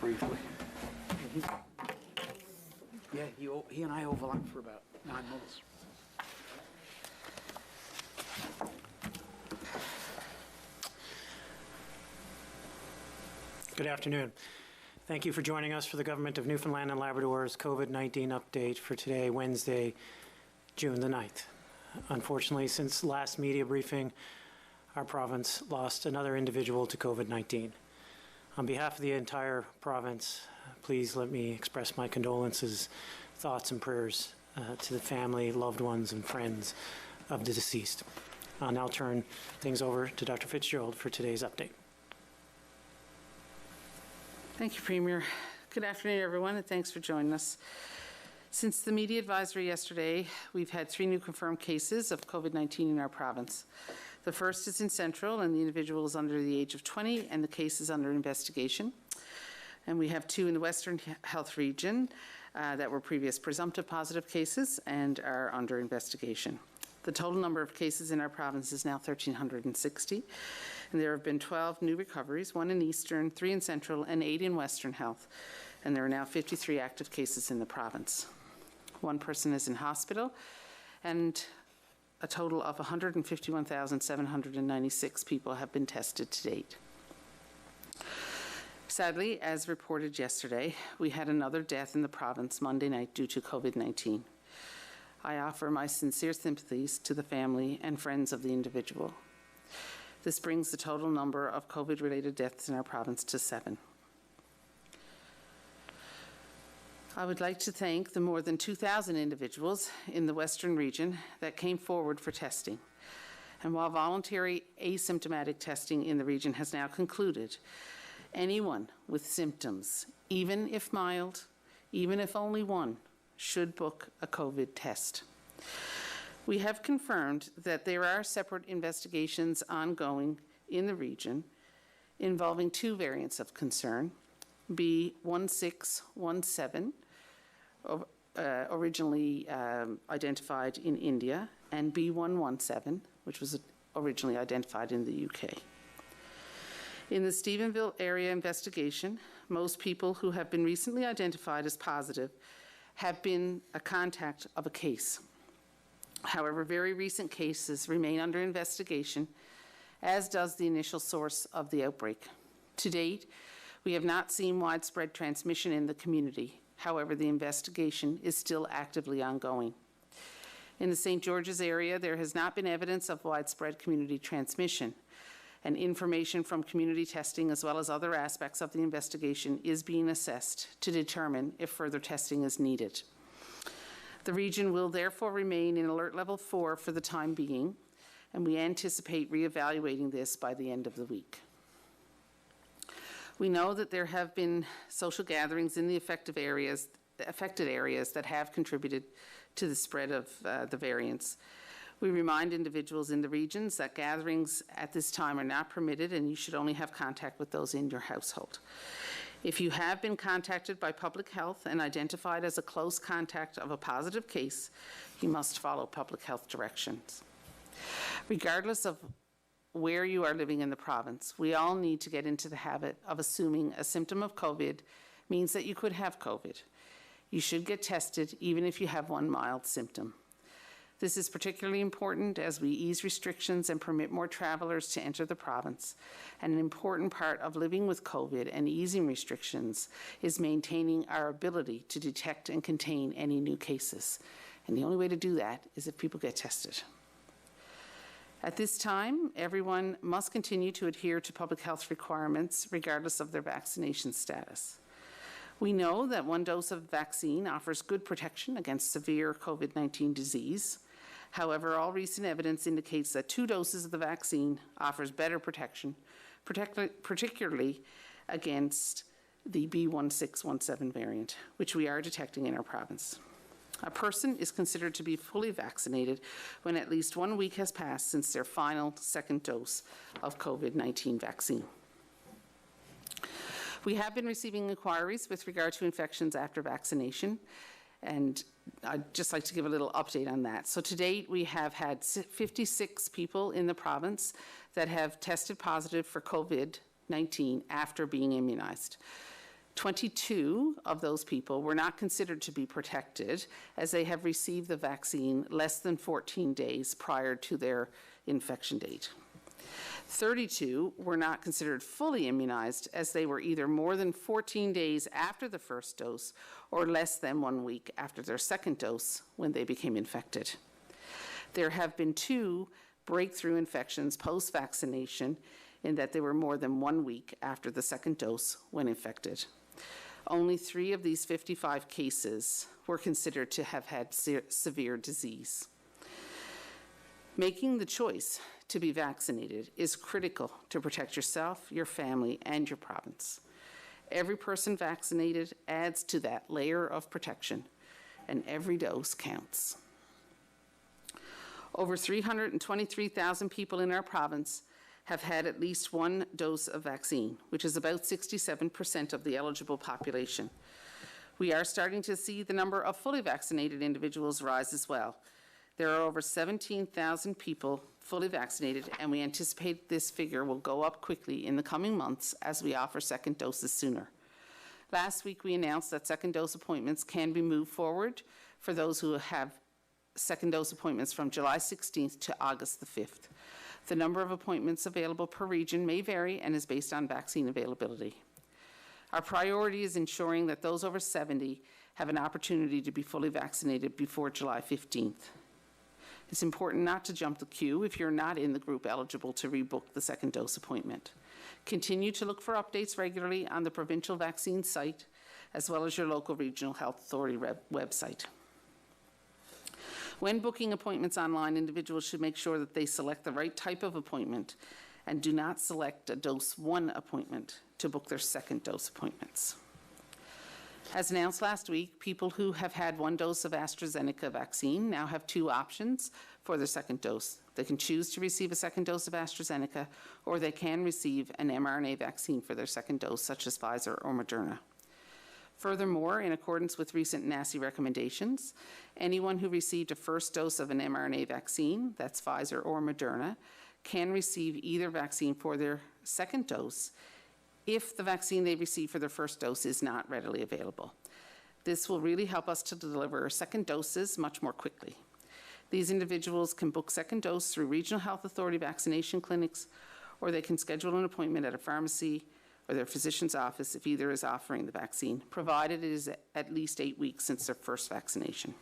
briefly. Yeah, he and I overlapped for about 9 months. Good afternoon. Thank you for joining us for the Government of Newfoundland and Labrador's COVID-19 update for today, Wednesday, June the 9th. Unfortunately, since last media briefing, our province lost another individual to COVID-19. On behalf of the entire province, please let me express my condolences, thoughts and prayers to the family, loved ones and friends of the deceased. I'll now turn things over to Dr. Fitzgerald for today's update. Thank you, Premier. Good afternoon, everyone, and thanks for joining us. Since the media advisory yesterday, we've had 3 new confirmed cases of COVID-19 in our province. The first is in Central, and the individual is under the age of 20, and the case is under investigation. And we have 2 in the Western Health Region that were previous presumptive positive cases and are under investigation. The total number of cases in our province is now 1,360, and there have been 12 new recoveries, 1 in Eastern, 3 in Central, and 8 in Western Health, and there are now 53 active cases in the province. 1 person is in hospital, and a total of 151,796 people have been tested to date. Sadly, as reported yesterday, we had another death in the province Monday night due to COVID-19. I offer my sincere sympathies to the family and friends of the individual. This brings the total number of COVID-related deaths in our province to 7. I would like to thank the more than 2,000 individuals in the Western region that came forward for testing. And while voluntary asymptomatic testing in the region has now concluded, anyone with symptoms, even if mild, even if only 1, should book a COVID test. We have confirmed that there are separate investigations ongoing in the region involving 2 variants of concern, B1617, originally identified in India, and B117, which was originally identified in the UK. In the Stephenville area investigation, most people who have been recently identified as positive have been a contact of a case. However, very recent cases remain under investigation, as does the initial source of the outbreak. To date, we have not seen widespread transmission in the community. However, the investigation is still actively ongoing. In the St. George's area, there has not been evidence of widespread community transmission, and information from community testing as well as other aspects of the investigation is being assessed to determine if further testing is needed. The region will therefore remain in alert level 4 for the time being, and we anticipate reevaluating this by the end of the week. We know that there have been social gatherings in the affected areas that have contributed to the spread of the variants. We remind individuals in the regions that gatherings at this time are not permitted, and you should only have contact with those in your household. If you have been contacted by public health and identified as a close contact of a positive case, you must follow public health directions. Regardless of where you are living in the province, we all need to get into the habit of assuming a symptom of COVID means that you could have COVID. You should get tested even if you have 1 mild symptom. This is particularly important as we ease restrictions and permit more travelers to enter the province. And an important part of living with COVID and easing restrictions is maintaining our ability to detect and contain any new cases. And the only way to do that is if people get tested. At this time, everyone must continue to adhere to public health requirements regardless of their vaccination status. We know that 1 dose of vaccine offers good protection against severe COVID-19 disease. However, all recent evidence indicates that 2 doses of the vaccine offers better protection, particularly against the B1617 variant, which we are detecting in our province. A person is considered to be fully vaccinated when at least 1 week has passed since their final 2nd dose of COVID-19 vaccine. We have been receiving inquiries with regard to infections after vaccination, and I'd just like to give a little update on that. So to date, we have had 56 people in the province that have tested positive for COVID-19 after being immunized. 22 of those people were not considered to be protected as they have received the vaccine less than 14 days prior to their infection date. 32 were not considered fully immunized as they were either more than 14 days after the first dose or less than 1 week after their second dose when they became infected. There have been 2 breakthrough infections post-vaccination in that they were more than 1 week after the second dose when infected. Only 3 of these 55 cases were considered to have had severe disease. Making the choice to be vaccinated is critical to protect yourself, your family, and your province. Every person vaccinated adds to that layer of protection, and every dose counts. Over 323,000 people in our province have had at least 1 dose of vaccine, which is about 67% of the eligible population. We are starting to see the number of fully vaccinated individuals rise as well. There are over 17,000 people fully vaccinated, and we anticipate this figure will go up quickly in the coming months as we offer second doses sooner. Last week, we announced that second dose appointments can be moved forward for those who have second dose appointments from July 16th to August the 5th. The number of appointments available per region may vary and is based on vaccine availability. Our priority is ensuring that those over 70 have an opportunity to be fully vaccinated before July 15th. It's important not to jump the queue if you're not in the group eligible to rebook the second dose appointment. Continue to look for updates regularly on the provincial vaccine site, as well as your local regional health authority website. When booking appointments online, individuals should make sure that they select the right type of appointment and do not select a dose 1 appointment to book their second dose appointments. As announced last week, people who have had 1 dose of AstraZeneca vaccine now have 2 options for their second dose. They can choose to receive a second dose of AstraZeneca, or they can receive an mRNA vaccine for their second dose, such as Pfizer or Moderna. Furthermore, in accordance with recent NACI recommendations, anyone who received a first dose of an mRNA vaccine, that's Pfizer or Moderna, can receive either vaccine for their second dose if the vaccine they received for their first dose is not readily available. This will really help us to deliver second doses much more quickly. These individuals can book second dose through regional health authority vaccination clinics, or they can schedule an appointment at a pharmacy or their physician's office if either is offering the vaccine, provided it is at least 8 weeks since their first vaccination.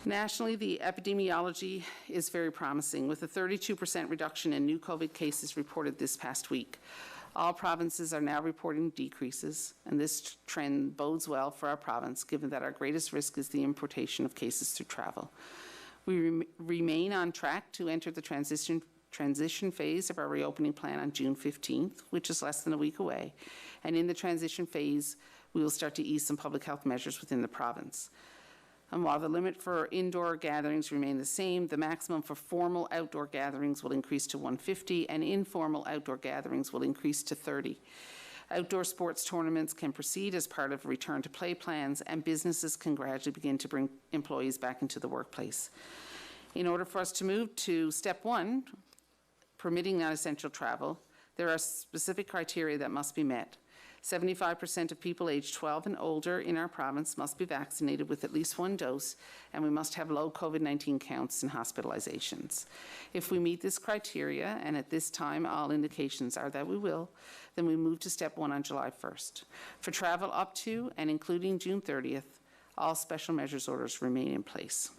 Nationally, the epidemiology is very promising, with a 32% reduction in new COVID cases reported this past week. All provinces are now reporting decreases, and this trend bodes well for our province, given that our greatest risk is the importation of cases through travel. We remain on track to enter the transition phase of our reopening plan on June 15th, which is less than a week away. And in the transition phase, we will start to ease some public health measures within the province. And while the limit for indoor gatherings remain the same, the maximum for formal outdoor gatherings will increase to 150, and informal outdoor gatherings will increase to 30. Outdoor sports tournaments can proceed as part of return to play plans, and businesses can gradually begin to bring employees back into the workplace. In order for us to move to step 1, permitting non-essential travel, there are specific criteria that must be met. 75% of people aged 12 and older in our province must be vaccinated with at least 1 dose, and we must have low COVID-19 counts and hospitalizations. If we meet this criteria, and at this time all indications are that we will, then we move to step 1 on July 1st. For travel up to and including June 30th, all special measures orders remain in place.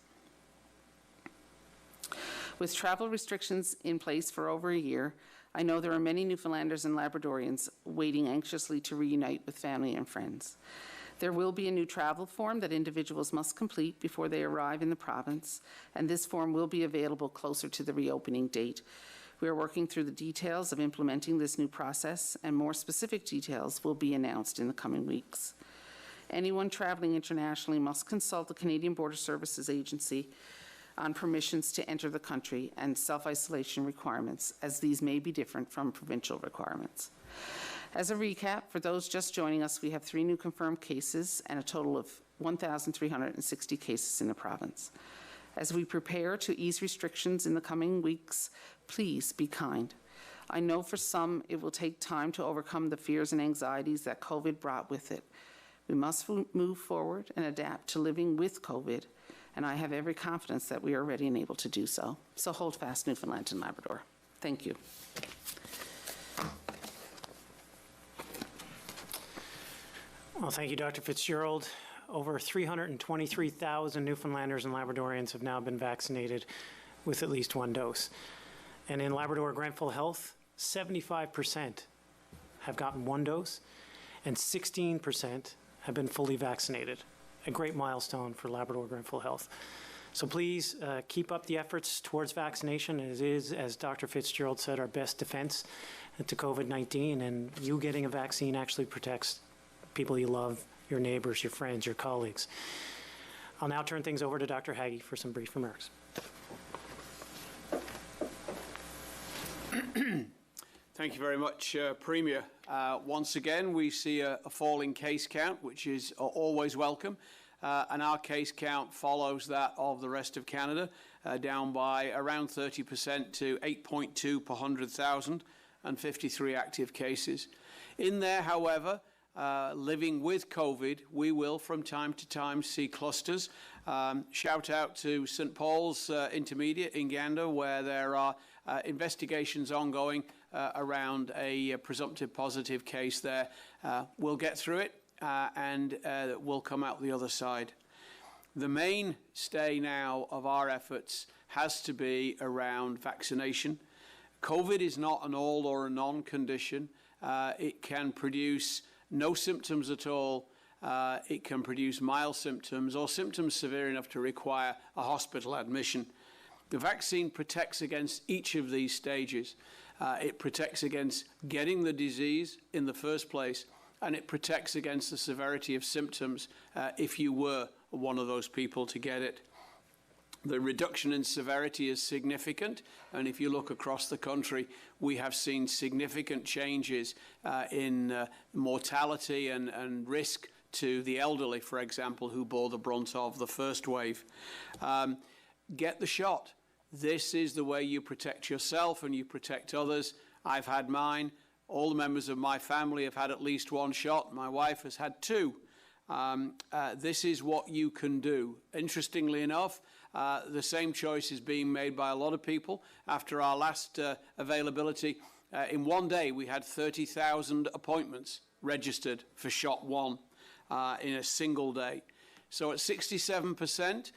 With travel restrictions in place for over a year, I know there are many Newfoundlanders and Labradorians waiting anxiously to reunite with family and friends. There will be a new travel form that individuals must complete before they arrive in the province, and this form will be available closer to the reopening date. We are working through the details of implementing this new process, and more specific details will be announced in the coming weeks. Anyone traveling internationally must consult the Canadian Border Services Agency on permissions to enter the country and self-isolation requirements, as these may be different from provincial requirements. As a recap, for those just joining us, we have 3 new confirmed cases and a total of 1,360 cases in the province. As we prepare to ease restrictions in the coming weeks, please be kind. I know for some it will take time to overcome the fears and anxieties that COVID brought with it. We must move forward and adapt to living with COVID, and I have every confidence that we are ready and able to do so. So hold fast, Newfoundland and Labrador. Thank you. Well, thank you, Dr. Fitzgerald. Over 323,000 Newfoundlanders and Labradorians have now been vaccinated with at least one dose. And in Labrador Grenfell Health, 75% have gotten one dose and 16% have been fully vaccinated. A great milestone for Labrador Grenfell Health. So please keep up the efforts towards vaccination. It is, as Dr. Fitzgerald said, our best defense to COVID-19, and you getting a vaccine actually protects people you love, your neighbors, your friends, your colleagues. I'll now turn things over to Dr. Haggie for some brief remarks. Thank you very much, Premier. Once again, we see a falling case count, which is always welcome. And our case count follows that of the rest of Canada, down by around 30% to 8.2 per 100,000 and 53 active cases. In there, however, living with COVID, we will from time to time see clusters. Shout out to St. Paul's Intermediate in Gander, where there are investigations ongoing around a presumptive positive case there. We'll get through it and we'll come out the other side. The mainstay now of our efforts has to be around vaccination. COVID is not an all or a none condition. It can produce no symptoms at all. It can produce mild symptoms or symptoms severe enough to require a hospital admission. The vaccine protects against each of these stages. It protects against getting the disease in the first place, and it protects against the severity of symptoms if you were one of those people to get it. The reduction in severity is significant, and if you look across the country, we have seen significant changes in mortality and risk to the elderly, for example, who bore the brunt of the first wave. Get the shot. This is the way you protect yourself and you protect others. I've had mine. All the members of my family have had at least one shot. My wife has had two. This is what you can do. Interestingly enough, the same choice is being made by a lot of people. After our last availability, in one day we had 30,000 appointments registered for shot one in a single day. So at 67%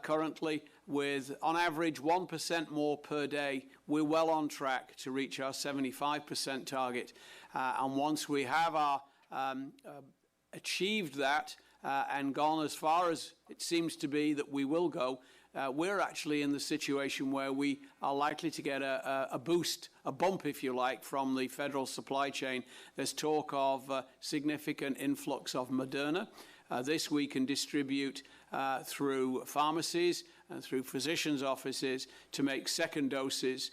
currently, with on average 1% more per day, we're well on track to reach our 75% target. And once we have our achieved that and gone as far as it seems to be that we will go, we're actually in the situation where we are likely to get a boost, a bump, if you like, from the federal supply chain. There's talk of significant influx of Moderna. This we can distribute through pharmacies and through physicians' offices to make second doses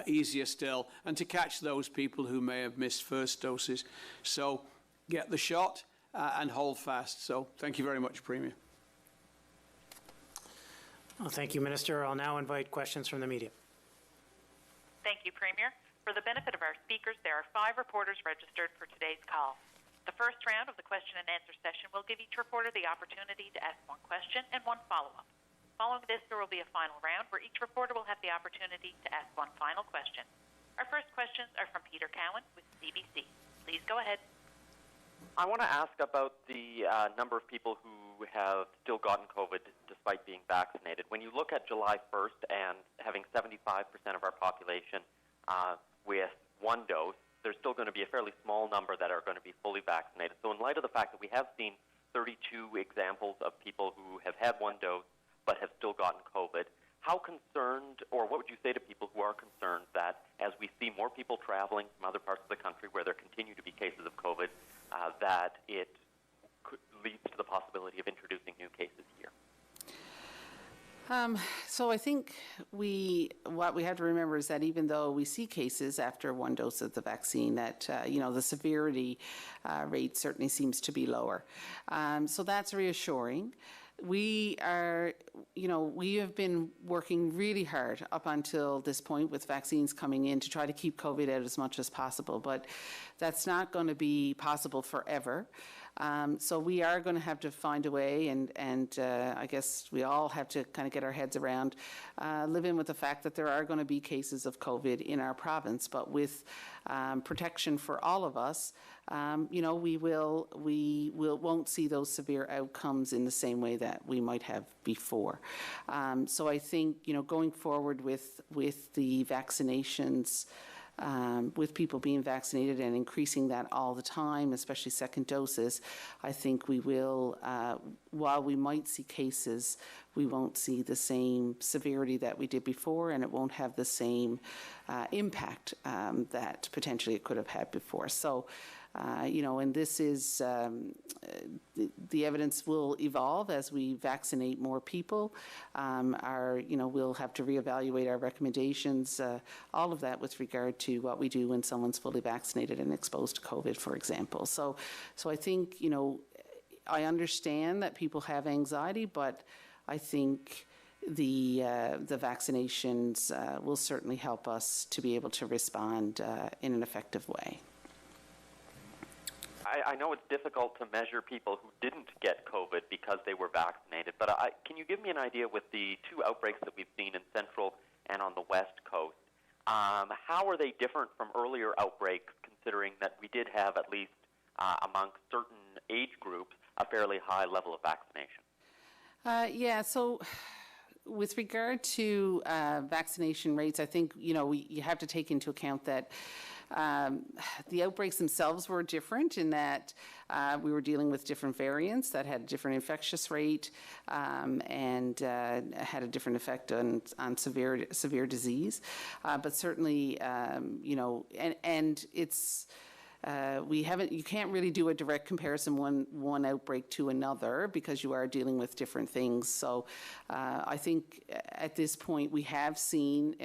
easier still and to catch those people who may have missed first doses. So get the shot and hold fast. So thank you very much, Premier. Well, thank you, Minister. I'll now invite questions from the media. Thank you, Premier. For the benefit of our speakers, there are 5 reporters registered for today's call. The first round of the question and answer session will give each reporter the opportunity to ask one question and one follow-up. Following this, there will be a final round where each reporter will have the opportunity to ask one final question. Our first questions are from Peter Cowan with CBC. Please go ahead. I want to ask about the number of people who have still gotten COVID despite being vaccinated. When you look at July 1st and having 75% of our population with one dose, there's still going to be a fairly small number that are going to be fully vaccinated. So in light of the fact that we have seen 32 examples of people who have had one dose but have still gotten COVID, how concerned, or what would you say to people who are concerned that as we see more people traveling from other parts of the country where there continue to be cases of COVID, that it leads to the possibility of introducing new cases here? So I think what we have to remember is that even though we see cases after one dose of the vaccine, that the severity rate certainly seems to be lower. So that's reassuring. we are, we have been working really hard up until this point with vaccines coming in to try to keep COVID out as much as possible, but that's not going to be possible forever. So we are going to have to find a way, and I guess we all have to kind of get our heads around living with the fact that there are going to be cases of COVID in our province, but with protection for all of us, we won't see those severe outcomes in the same way that we might have before. So I think, going forward with the vaccinations, with people being vaccinated and increasing that all the time, especially second doses, I think we will, while we might see cases, we won't see the same severity that we did before, and it won't have the same impact that potentially it could have had before. So, and this is, the evidence will evolve as we vaccinate more people. We'll have to reevaluate our recommendations, all of that with regard to what we do when someone's fully vaccinated and exposed to COVID, for example. So I think, I understand that people have anxiety, but I think the vaccinations will certainly help us to be able to respond in an effective way. I know it's difficult to measure people who didn't get COVID because they were vaccinated, but can you give me an idea with the two outbreaks that we've seen in Central and on the West Coast? How are they different from earlier outbreaks, considering that we did have, at least amongst certain age groups, a fairly high level of vaccination? So with regard to vaccination rates, I think, you have to take into account that the outbreaks themselves were different in that we were dealing with different variants that had a different infectious rate and had a different effect on severe disease. But certainly, and it's you can't really do a direct comparison one outbreak to another because you are dealing with different things. So I think at this point we have seen,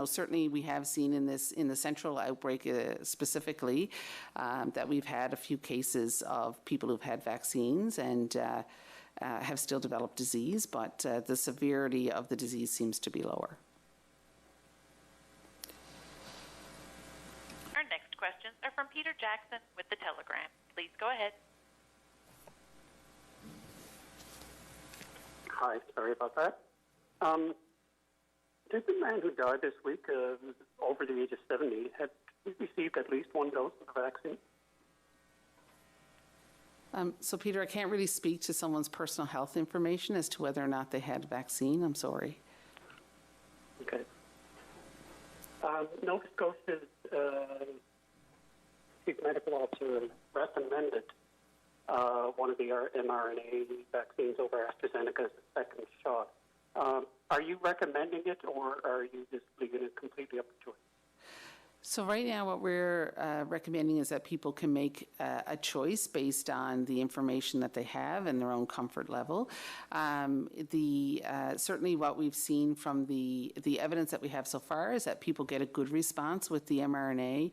certainly we have seen in the central outbreak specifically that we've had a few cases of people who've had vaccines and have still developed disease, but the severity of the disease seems to be lower. Questions are from Peter Jackson with The Telegram. Please go ahead. Hi, sorry about that. Did the man who died this week, over the age of 70, had received at least one dose of the vaccine? So, Peter, I can't really speak to someone's personal health information as to whether or not they had a vaccine. I'm sorry. Okay. Nova Scotia's Chief Medical Officer recommended one of the mRNA vaccines over AstraZeneca's second shot. Are you recommending it, or are you just leaving it completely up to choice? So right now what we're recommending is that people can make a choice based on the information that they have and their own comfort level. Certainly what we've seen from the evidence that we have so far is that people get a good response with the mRNA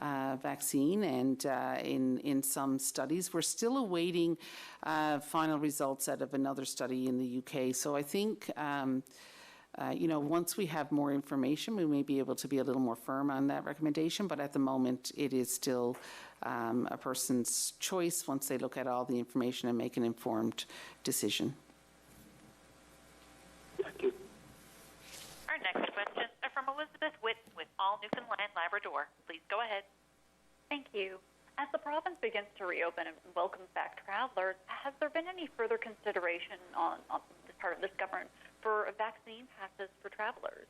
vaccine, and in some studies. We're still awaiting final results out of another study in the UK. So I think once we have more information, we may be able to be a little more firm on that recommendation, but at the moment it is still a person's choice once they look at all the information and make an informed decision. Thank you. Our next questions are from Elizabeth Witt with All Newfoundland Labrador. Please go ahead. Thank you. As the province begins to reopen and welcomes back travelers, has there been any further consideration on this part of this government for vaccine passes for travelers?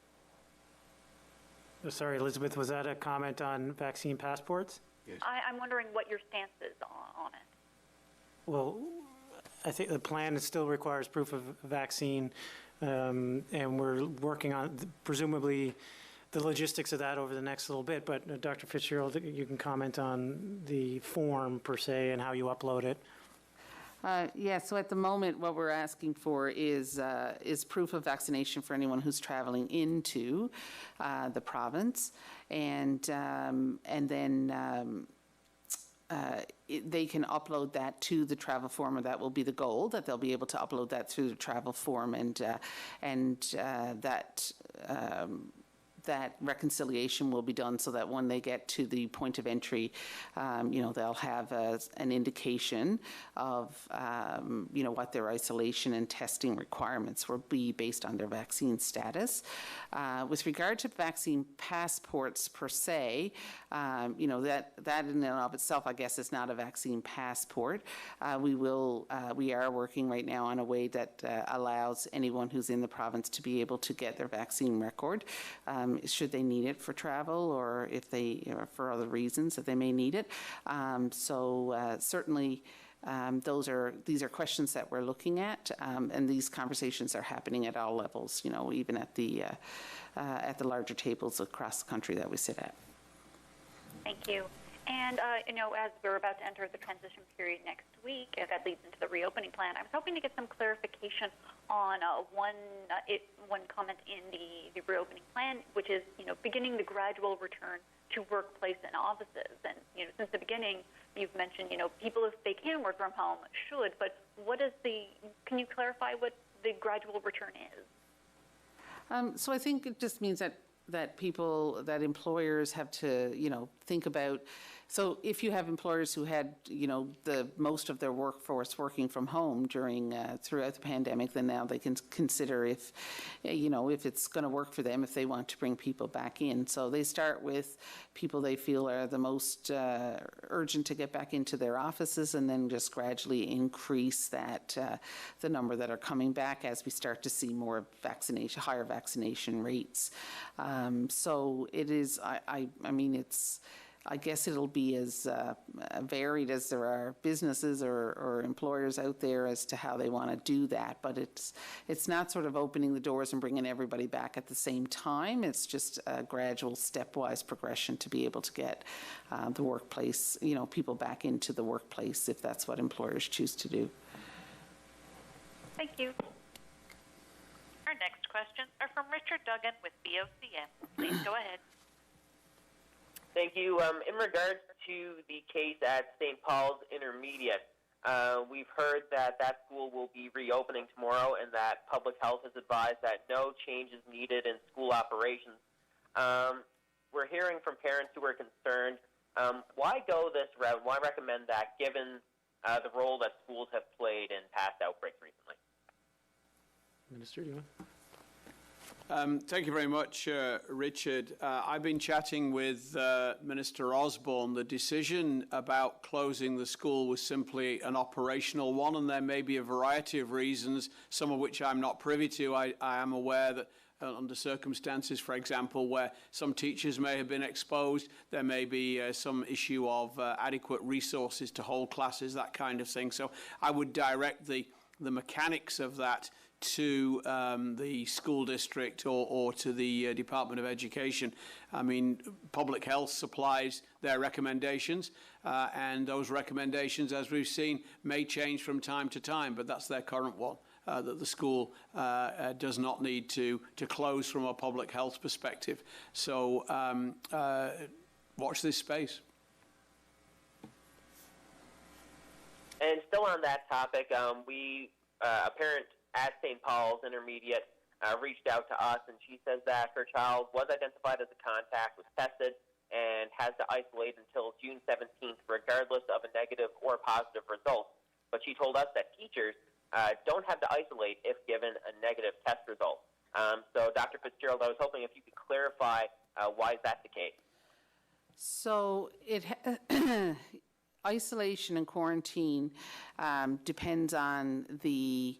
Sorry, Elizabeth, was that a comment on vaccine passports? Yes. I'm wondering what your stance is on it. Well, I think the plan still requires proof of vaccine, and we're working on, presumably, the logistics of that over the next little bit. But Dr. Fitzgerald, you can comment on the form per se and how you upload it. So at the moment, what we're asking for is proof of vaccination for anyone who's traveling into the province, and then they can upload that to the travel form, or that will be the goal, that they'll be able to upload that through the travel form, and that reconciliation will be done so that when they get to the point of entry, they'll have an indication of, what their isolation and testing requirements will be based on their vaccine status. With regard to vaccine passports per se, that in and of itself, I guess, is not a vaccine passport. We are working right now on a way that allows anyone who's in the province to be able to get their vaccine record, should they need it for travel, or if for other reasons that they may need it. Certainly, these are questions that we're looking at, and these conversations are happening at all levels. Even at the larger tables across the country that we sit at. Thank you. And, as we're about to enter the transition period next week, that leads into the reopening plan, I was hoping to get some clarification on one comment in the reopening plan, which is, beginning the gradual return to workplace and offices. And, since the beginning, you've mentioned, people, if they can work from home, should, but can you clarify what the gradual return is? So I think it just means that employers have to, think about. So if you have employers who had, the most of their workforce working from home throughout the pandemic, then now they can consider if it's going to work for them, if they want to bring people back in. So they start with people they feel are the most urgent to get back into their offices, and then just gradually increase the number that are coming back as we start to see more higher vaccination rates. So it is. I guess it'll be as varied as there are businesses or employers out there as to how they want to do that. But it's not sort of opening the doors and bringing everybody back at the same time. It's just a gradual, stepwise progression to be able to get the workplace, people back into the workplace if that's what employers choose to do. Thank you. Our next questions are from Richard Duggan with BOCM. Please go ahead. Thank you. In regards to the case at St. Paul's Intermediate, we've heard that school will be reopening tomorrow, and that public health has advised that no change is needed in school operations. We're hearing from parents who are concerned. Why go this route? Why recommend that, given the role that schools have played in past outbreaks recently? Minister, do you want? Thank you very much, Richard. I've been chatting with Minister Osborne. The decision about closing the school was simply an operational one, and there may be a variety of reasons, some of which I'm not privy to. I am aware that under circumstances, for example, where some teachers may have been exposed, there may be some issue of adequate resources to hold classes, that kind of thing. So I would direct the mechanics of that to the school district or to the Department of Education. I mean, public health supplies their recommendations, and those recommendations, as we've seen, may change from time to time, but that's their current one, that the school does not need to close from a public health perspective. So watch this space. And still on that topic, a parent at St. Paul's Intermediate reached out to us, and she says that her child was identified as a contact, was tested, and has to isolate until June 17th, regardless of a negative or positive result. But she told us that teachers don't have to isolate if given a negative test result. So, Dr. Fitzgerald, I was hoping if you could clarify why is that the case? So isolation and quarantine depends on the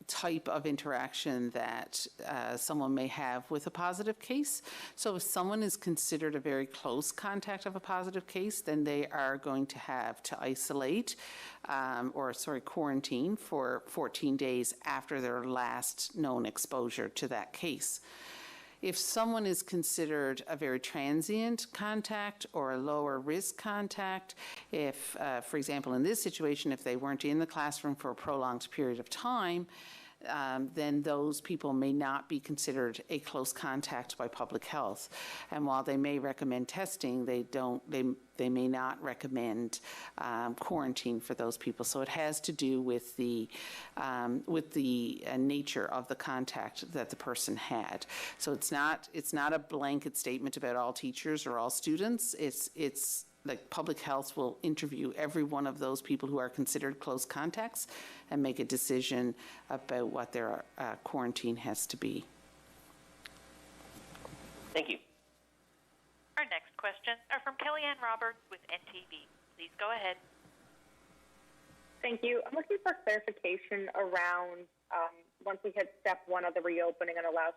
type of interaction that someone may have with a positive case. So if someone is considered a very close contact of a positive case, then they are going to have to isolate quarantine for 14 days after their last known exposure to that case. If someone is considered a very transient contact or a lower risk contact, if, for example, in this situation, if they weren't in the classroom for a prolonged period of time, then those people may not be considered a close contact by public health. And while they may recommend testing, they may not recommend quarantine for those people. So it has to do with the nature of the contact that the person had. So it's not a blanket statement about all teachers or all students. It's like public health will interview every one of those people who are considered close contacts and make a decision about what their quarantine has to be. Thank you. Our next questions are from Kellyanne Roberts with NTV. Please go ahead. Thank you. I'm looking for clarification around once we hit step one of the reopening and allow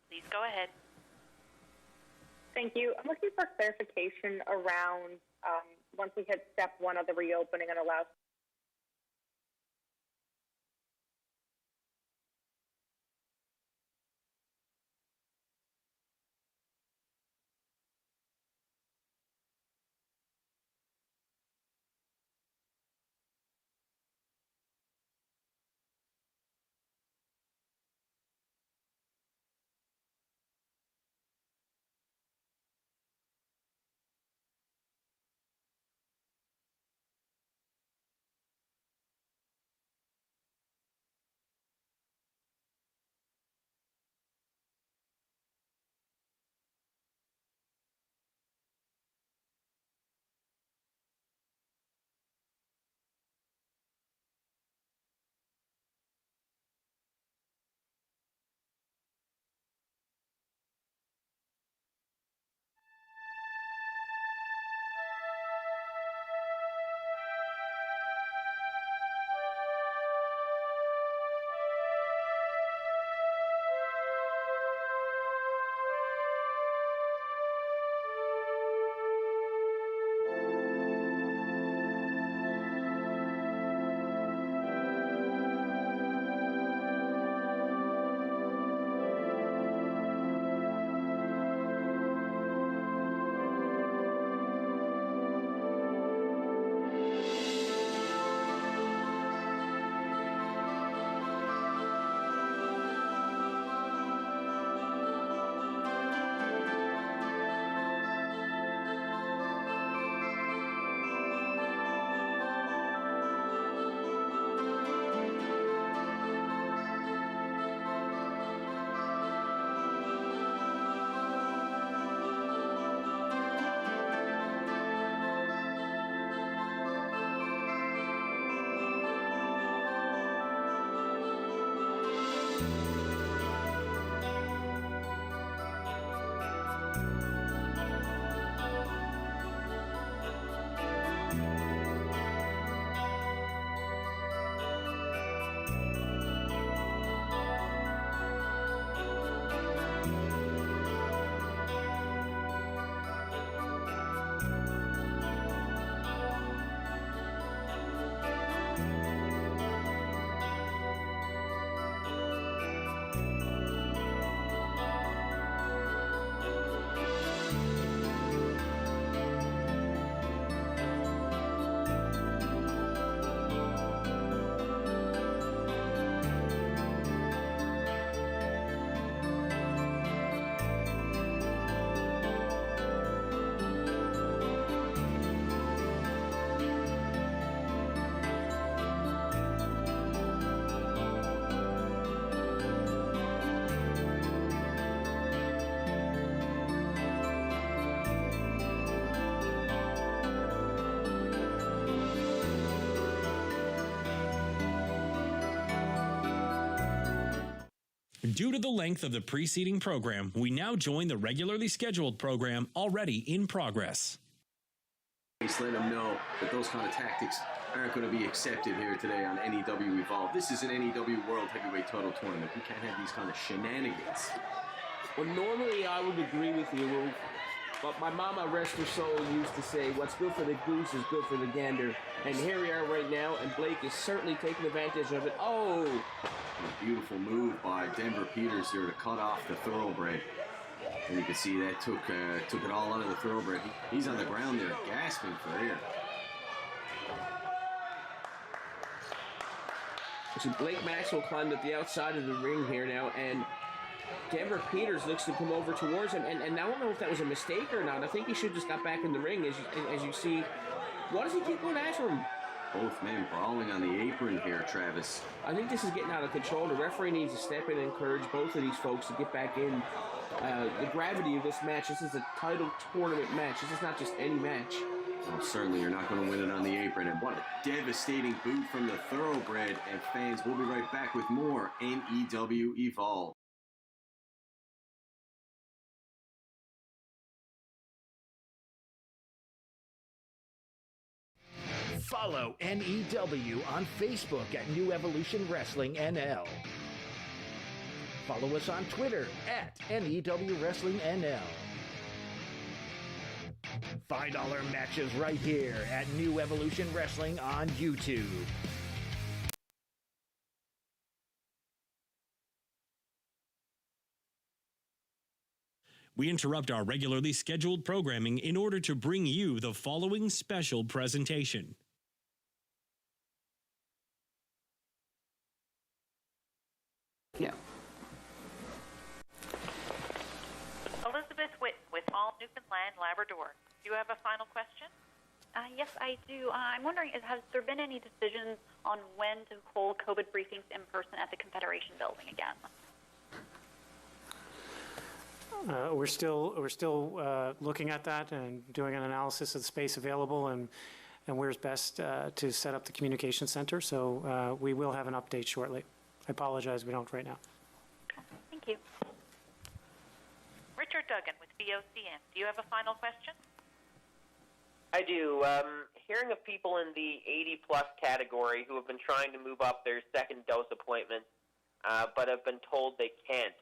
Please go ahead. Thank you. I'm looking for clarification around once we hit step one of the reopening and allow Due to the length of the preceding program, we now join the regularly scheduled program already in progress. Let them know that those kind of tactics aren't going to be accepted here today on NEW Evolve. This is an NEW World Heavyweight Title Tournament. We can't have these kind of shenanigans. Well, normally I would agree with you, but my mama, rest her soul, used to say, what's good for the goose is good for the gander. And here we are right now, and Blake is certainly taking advantage of it. Oh! A beautiful move by Denver Peters here to cut off the thoroughbred. And you can see that took it all out of the thoroughbred. He's on the ground there, gasping for air. So Blake Maxwell climbed at the outside of the ring here now, and Denver Peters looks to come over towards him, and I don't know if that was a mistake or not. I think he should have just got back in the ring. As you see, what does he keep going after him? Both men brawling on the apron here, Travis. I think this is getting out of control. The referee needs to step in and encourage both of these folks to get back in. The gravity of this match, this is a title tournament match. This is not just any match. Well, certainly you're not going to win it on the apron. And what a devastating boot from the thoroughbred. And fans, we'll be right back with more NEW Evolve. Follow NEW on Facebook at New Evolution Wrestling NL. Follow us on Twitter at NEW Wrestling NL. $5 matches right here at New Evolution Wrestling on YouTube. We interrupt our regularly scheduled programming in order to bring you the following special presentation. Yeah. Elizabeth Witten with All Newfoundland Labrador. Do you have a final question? Yes, I do. I'm wondering, has there been any decisions on when to hold COVID briefings in person at the Confederation building again? We're still looking at that and doing an analysis of the space available and where's best to set up the communication center. So we will have an update shortly. I apologize, we don't right now. Thank you. Richard Duggan with VOCM. Do you have a final question? I do. Hearing of people in the 80-plus category who have been trying to move up their second dose appointments, but have been told they can't.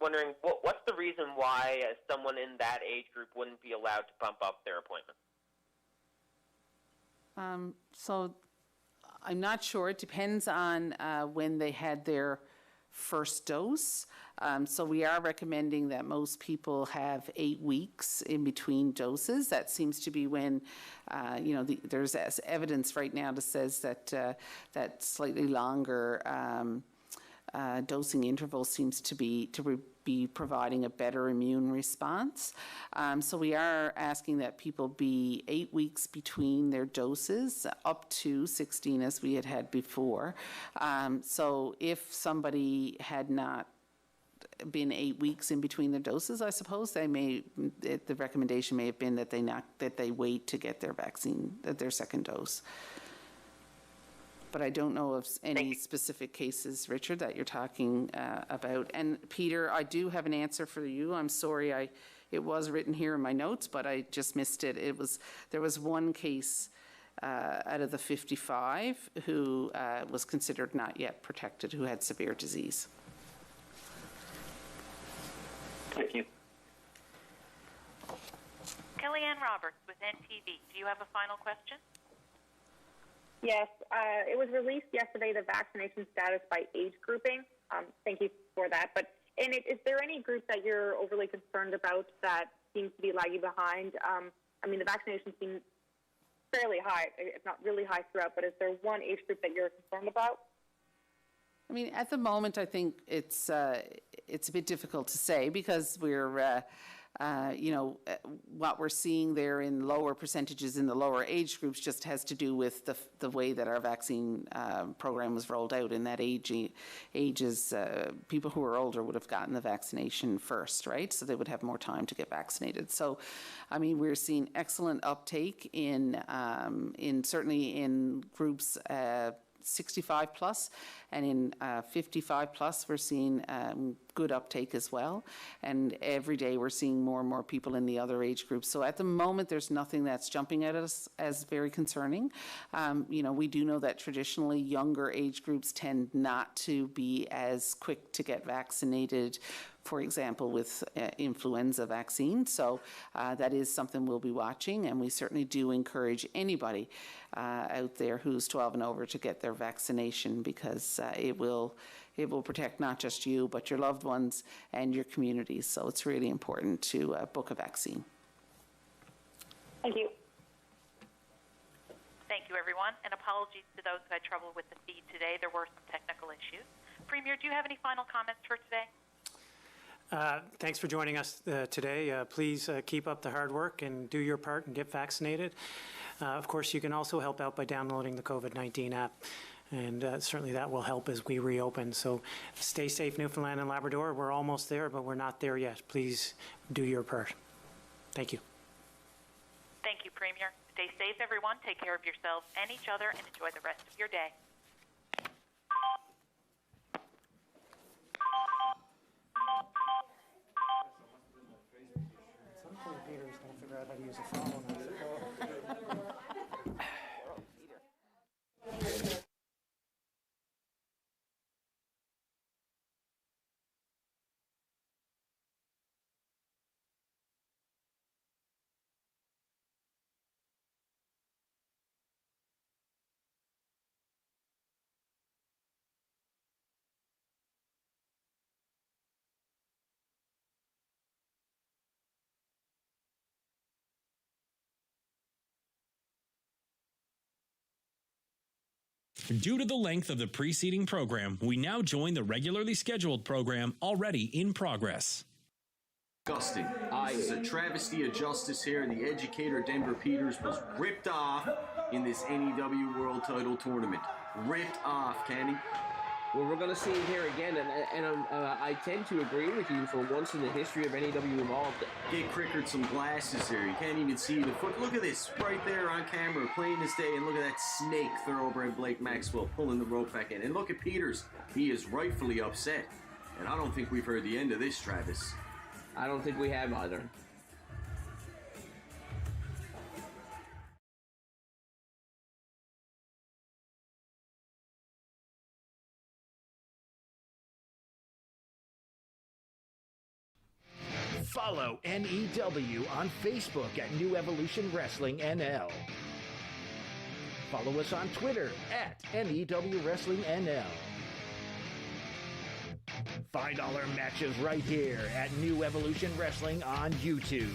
Wondering, what's the reason why someone in that age group wouldn't be allowed to bump up their appointment? So I'm not sure. It depends on when they had their first dose. So we are recommending that most people have 8 weeks in between doses. That seems to be when, there's evidence right now that says that that slightly longer dosing interval seems to be providing a better immune response. So we are asking that people be 8 weeks between their doses, up to 16 as we had before. So if somebody had not been 8 weeks in between their doses, I suppose the recommendation may have been that they wait to get their vaccine, their second dose. But I don't know of any specific cases, Richard, that you're talking about. And Peter, I do have an answer for you. I'm sorry, it was written here in my notes, but I just missed it. There was one case out of the 55 who was considered not yet protected, who had severe disease. Thank you. Kellyanne Roberts with NTV. Do you have a final question? Yes, it was released yesterday, the vaccination status by age grouping. Thank you for that. But is there any group that you're overly concerned about that seems to be lagging behind? The vaccinations seem fairly high, if not really high throughout, but is there one age group that you're concerned about? At the moment, I think it's a bit difficult to say because we're, what we're seeing there in lower percentages in the lower age groups just has to do with the way that our vaccine program was rolled out. In that ages, people who are older would have gotten the vaccination first, right? So they would have more time to get vaccinated. So, we're seeing excellent uptake in certainly in groups 65 plus, and in 55 plus, we're seeing good uptake as well. And every day we're seeing more and more people in the other age groups. So at the moment, there's nothing that's jumping at us as very concerning. You know, we do know that traditionally younger age groups tend not to be as quick to get vaccinated, for example, with influenza vaccine. So that is something we'll be watching, and we certainly do encourage anybody out there who's 12 and over to get their vaccination, because it will protect not just you, but your loved ones and your communities. So it's really important to book a vaccine. Thank you. Thank you, everyone, and apologies to those who had trouble with the feed today. There were some technical issues. Premier, do you have any final comments for today? Thanks for joining us today. Please keep up the hard work and do your part and get vaccinated. Of course, you can also help out by downloading the COVID-19 app, and certainly that will help as we reopen. So stay safe, Newfoundland and Labrador. We're almost there, but we're not there yet. Please do your part. Thank you. Thank you, Premier. Stay safe, everyone. Take care of yourselves and each other, and enjoy the rest of your day. Peter's going to figure out how to use a phone. Due to the length of the preceding program, we now join the regularly scheduled program already in progress. Disgusting. This is a travesty of justice here, and the educator Denver Peters was ripped off in this NEW World Title Tournament. Ripped off, Kenny. Well, we're going to see it here again, and I tend to agree with you for once in the history of NEW Evolved. Get Crickard some glasses here. You can't even see the foot. Look at this right there on camera, plain as day, and look at that snake thoroughbred Blake Maxwell pulling the rope back in. And look at Peters. He is rightfully upset. And I don't think we've heard the end of this, Travis. I don't think we have either. Follow NEW on Facebook at New Evolution Wrestling NL. Follow us on Twitter at NEW Wrestling NL. Find all our matches right here at New Evolution Wrestling on YouTube.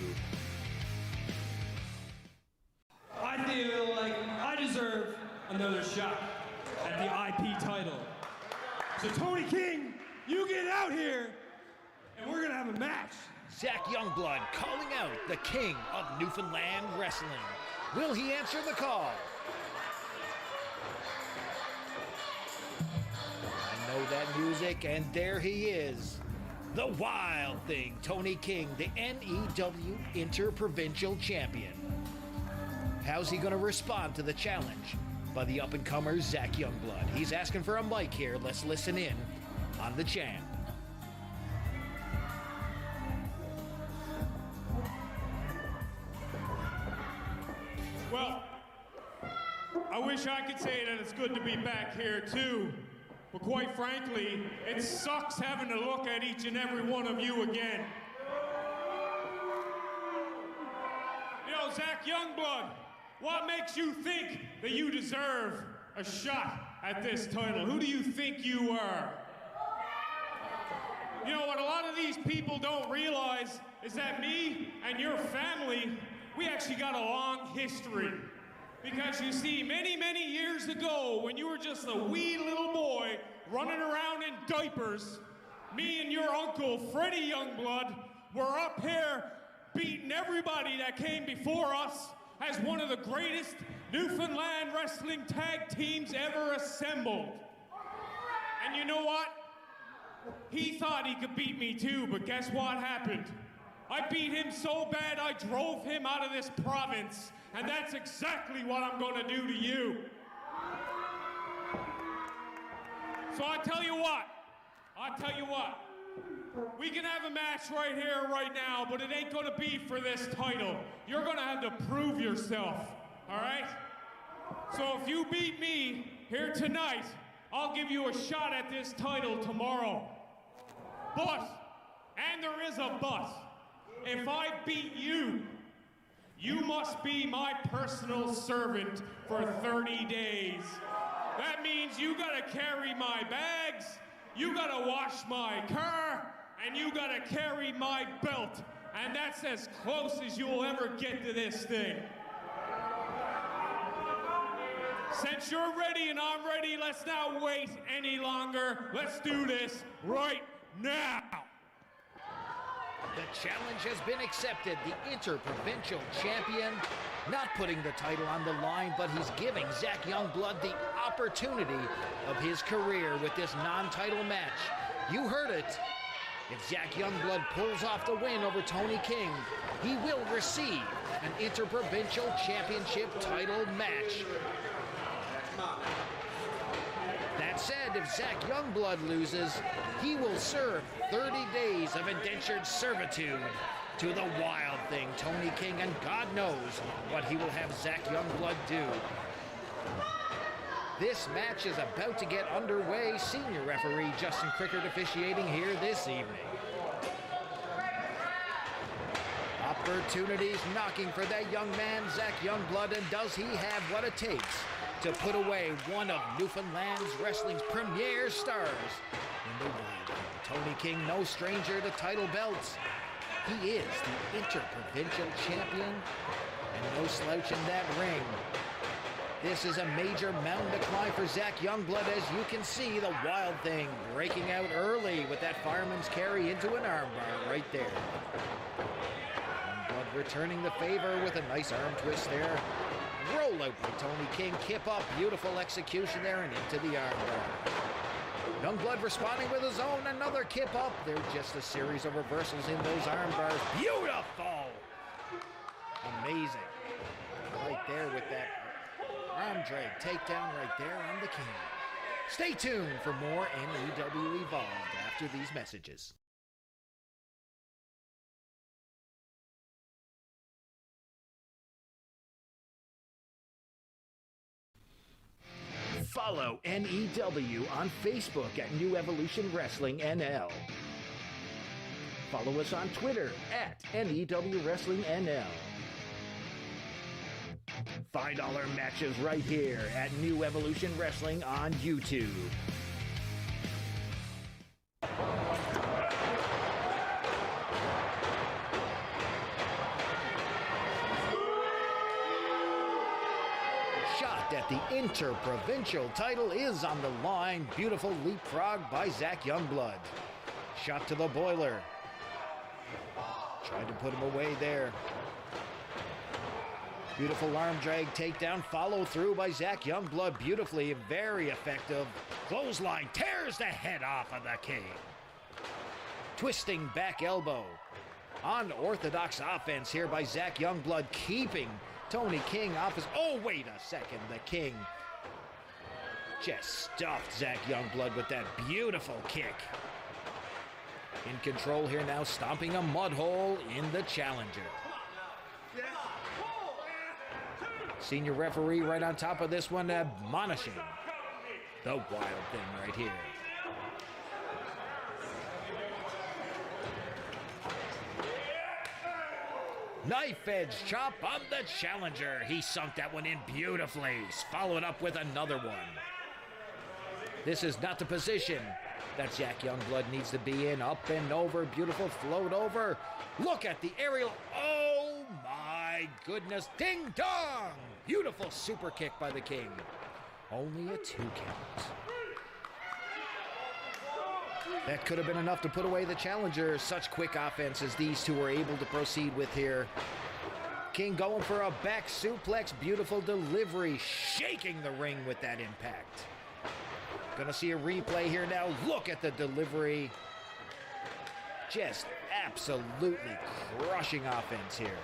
I feel like I deserve another shot at the IP title. So Tony King, you get out here and we're gonna have a match. Zach Youngblood calling out the king of Newfoundland Wrestling. Will he answer the call? I know that music, and there he is. The Wild Thing, Tony King, the NEW Interprovincial Champion. How's he going to respond to the challenge by the up-and-comer Zach Youngblood? He's asking for a mic here. Let's listen in on the champ. Well, I wish I could say that it's good to be back here too, but quite frankly, it sucks having to look at each and every one of you again. You know, Zach Youngblood, what makes you think that you deserve a shot at this title? Who do you think you are? You know, what a lot of these people don't realize is that me and your family, we actually got a long history. Because you see, many, many years ago, when you were just a wee little boy running around in diapers, me and your uncle, Freddie Youngblood, were up here beating everybody that came before us as one of the greatest Newfoundland wrestling tag teams ever assembled. And you know what? He thought he could beat me too, but guess what happened? I beat him so bad I drove him out of this province, and that's exactly what I'm going to do to you. So I tell you what, we can have a match right here, right now, but it ain't gonna be for this title. You're gonna have to prove yourself, all right? So if you beat me here tonight, I'll give you a shot at this title tomorrow. But, and there is a but, if I beat you, you must be my personal servant for 30 days. That means you gotta carry my bags, you gotta wash my car, and you gotta carry my belt. And that's as close as you'll ever get to this thing. Since you're ready and I'm ready, let's not wait any longer. Let's do this right now. The challenge has been accepted. The Interprovincial Champion, not putting the title on the line, but he's giving Zach Youngblood the opportunity of his career with this non-title match. You heard it. If Zach Youngblood pulls off the win over Tony King, he will receive an Interprovincial Championship title match. That said, if Zach Youngblood loses, he will serve 30 days of indentured servitude to the Wild Thing, Tony King, and God knows what he will have Zach Youngblood do. This match is about to get underway. Senior referee Justin Crickard officiating here this evening. Opportunities knocking for that young man, Zach Youngblood, and does he have what it takes to put away one of Newfoundland's wrestling's premier stars in the Wild Thing? Tony King, no stranger to title belts. He is the Interprovincial Champion, and no slouch in that ring. This is a major mountain to climb for Zach Youngblood. As you can see, the Wild Thing breaking out early with that fireman's carry into an armbar right there. Youngblood returning the favor with a nice arm twist there. Roll out by Tony King, kip up, beautiful execution there and into the armbar. Youngblood responding with his own, another kip up. They're just a series of reversals in those armbars. Beautiful! Amazing. Right there with that arm drag takedown right there on the King. Stay tuned for more NEW Evolved after these messages. Follow NEW on Facebook at New Evolution Wrestling NL. Follow us on Twitter at NEW Wrestling NL. $5 matches right here at New Evolution Wrestling on YouTube. Shot at the Interprovincial title is on the line. Beautiful leapfrog by Zach Youngblood. Shot to the boiler. Tried to put him away there. Beautiful arm drag takedown, follow through by Zach Youngblood. Beautifully, very effective. Clothesline tears the head off of the King. Twisting back elbow. Unorthodox offense here by Zach Youngblood, keeping Tony King off his... Oh, wait a second. The King just stuffed Zach Youngblood with that beautiful kick. In control here now, stomping a mud hole in the challenger. Senior referee right on top of this one, admonishing the Wild Thing right here. Knife edge chop on the challenger. He sunk that one in beautifully. Followed up with another one. This is not the position that Zach Youngblood needs to be in. Up and over, beautiful float over. Look at the aerial. Oh my goodness, ding dong! Beautiful super kick by the King. Only a 2 count. That could have been enough to put away the challenger. Such quick offense as these two were able to proceed with here. King going for a back suplex. Beautiful delivery. Shaking the ring with that impact. Gonna see a replay here now. Look at the delivery. Just absolutely crushing offense here.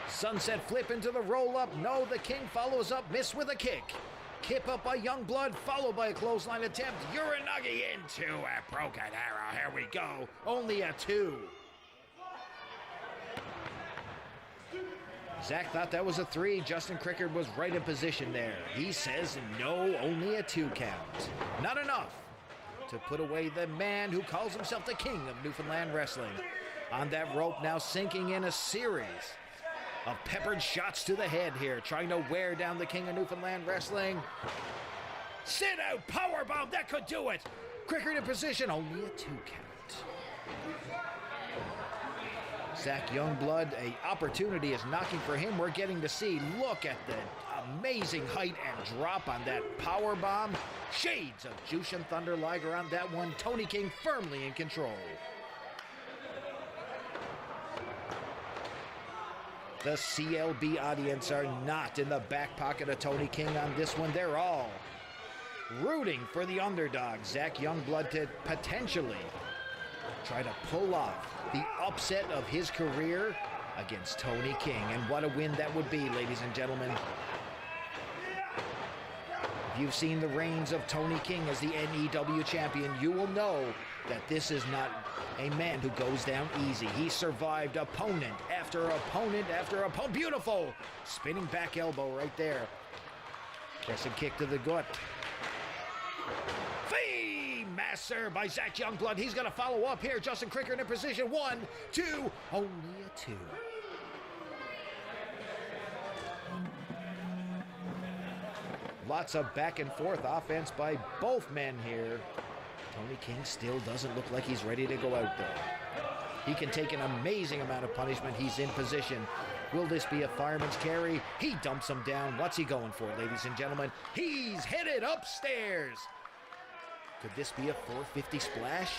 Sunset flip into the roll-up. No, the King follows up. Miss with a kick. Kip up by Youngblood, followed by a clothesline attempt. Uranagi into a broken arrow. Here we go. Only a 2. Zach thought that was a 3. Justin Crickard was right in position there. He says no, only a 2 count. Not enough to put away the man who calls himself the king of Newfoundland wrestling. On that rope now, sinking in a series of peppered shots to the head here, trying to wear down the king of Newfoundland wrestling. Sit out, powerbomb, that could do it. Crickard in position, only a 2 count. Zach Youngblood, a opportunity is knocking for him. We're getting to see, look at the amazing height and drop on that power bomb. Shades of Jushin Thunder Liger on that one. Tony King firmly in control. The CLB audience are not in the back pocket of Tony King on this one. They're all rooting for the underdog, Zach Youngblood, to potentially try to pull off the upset of his career against Tony King. And what a win that would be, ladies and gentlemen. If you've seen the reigns of Tony King as the NEW champion, you will know that this is not a man who goes down easy. He survived opponent after opponent after opponent. Beautiful spinning back elbow right there. Pressing kick to the gut. Master by Zach Youngblood. He's going to follow up here. Justin Crickard in position. 1, 2, only a 2. Lots of back and forth offense by both men here. Tony King still doesn't look like he's ready to go out there. He can take an amazing amount of punishment. He's in position. Will this be a fireman's carry? He dumps him down. What's he going for, ladies and gentlemen? He's headed upstairs. Could this be a 450 splash?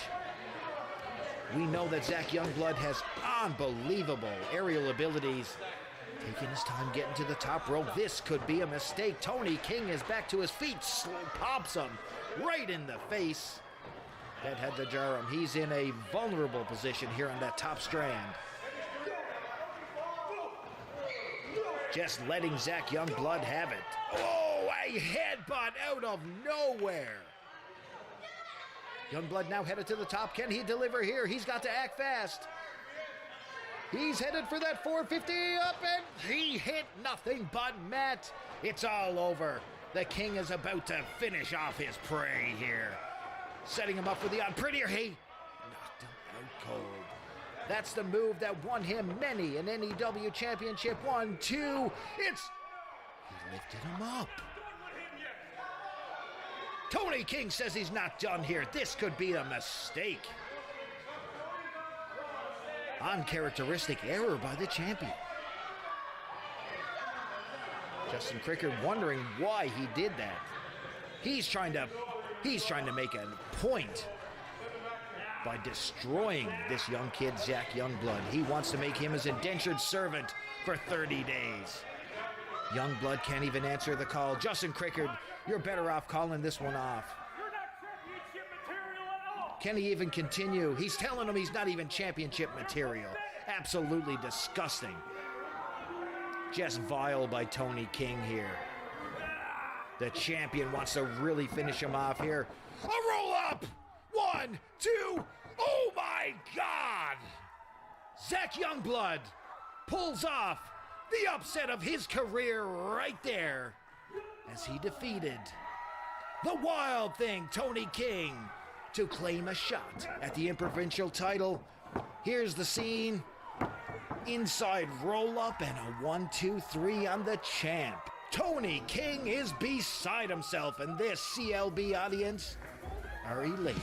We know that Zach Youngblood has unbelievable aerial abilities. Taking his time getting to the top rope. This could be a mistake. Tony King is back to his feet. Pops him right in the face. That had to jar him. He's in a vulnerable position here on that top strand. Just letting Zach Youngblood have it. Oh, a headbutt out of nowhere. Youngblood now headed to the top. Can he deliver here? He's got to act fast. He's headed for that 450 up, and he hit nothing but mat. It's all over. The King is about to finish off his prey here. Setting him up for the odd prettier. He knocked him out cold. That's the move that won him many an NEW championship. 1, 2. He lifted him up. Tony King says he's not done here. This could be a mistake. Uncharacteristic error by the champion. Justin Crickard wondering why he did that. He's trying to make a point by destroying this young kid, Zach Youngblood. He wants to make him his indentured servant for 30 days. Youngblood can't even answer the call. Justin Crickard, you're better off calling this one off. Can he even continue? He's telling him he's not even championship material. Absolutely disgusting. Just vile by Tony King here. The champion wants to really finish him off here. A roll up! 1, 2, oh my God! Zach Youngblood pulls off the upset of his career right there as he defeated the Wild Thing, Tony King, to claim a shot at the Interprovincial title. Here's the scene. Inside roll-up and a 1, 2, 3 on the champ. Tony King is beside himself, and this CLB audience are elated.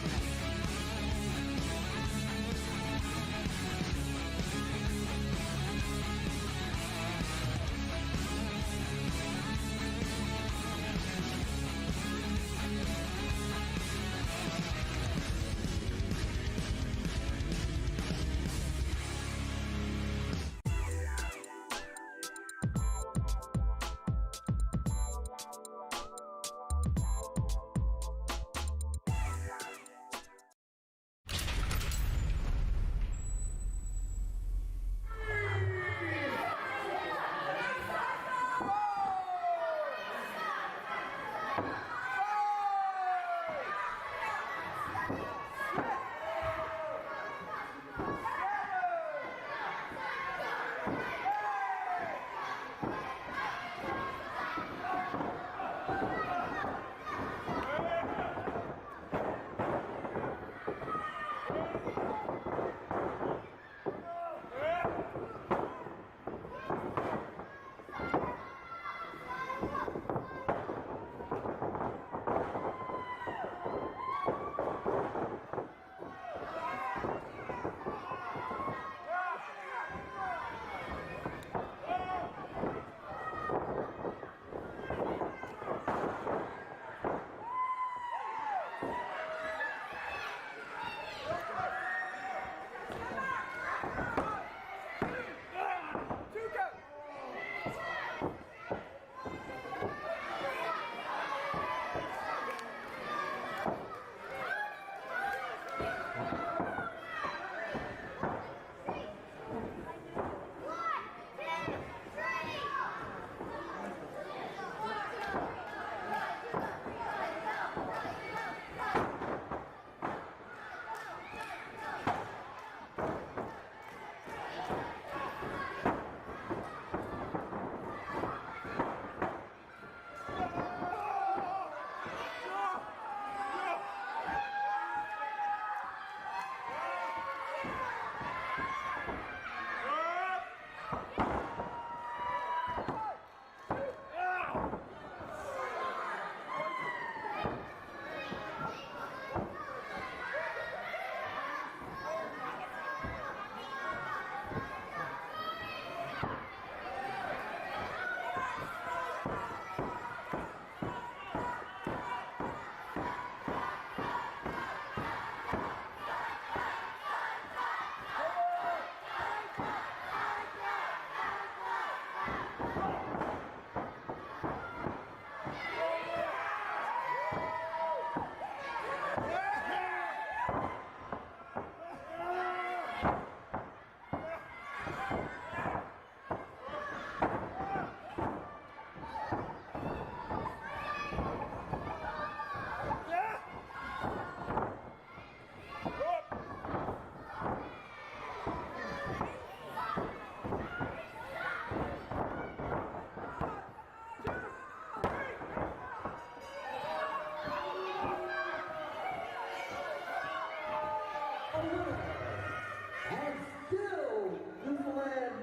And still, Newfoundland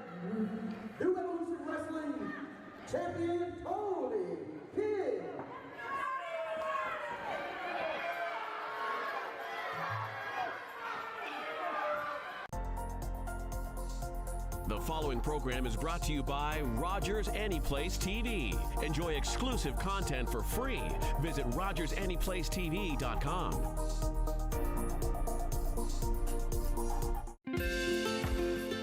New Evolution Wrestling Champion Tony King. The following program is brought to you by Rogers Anyplace TV. Enjoy exclusive content for free. Visit RogersAnyplaceTV.com.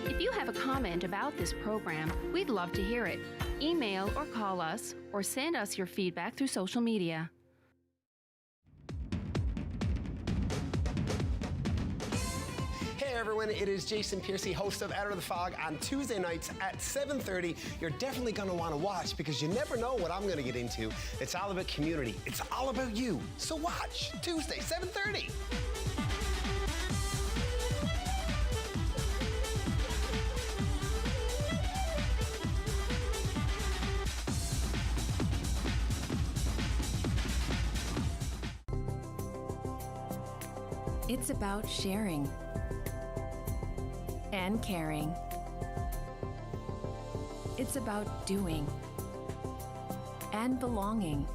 If you have a comment about this program, we'd love to hear it. Email or call us, or send us your feedback through social media. Hey everyone, it is Jason Piercy, host of Out of the Fog on Tuesday nights at 7:30. You're definitely going to want to watch because you never know what I'm going to get into. It's all about community. It's all about you. So watch Tuesday, 7:30. It's about sharing and caring. It's about doing and belonging.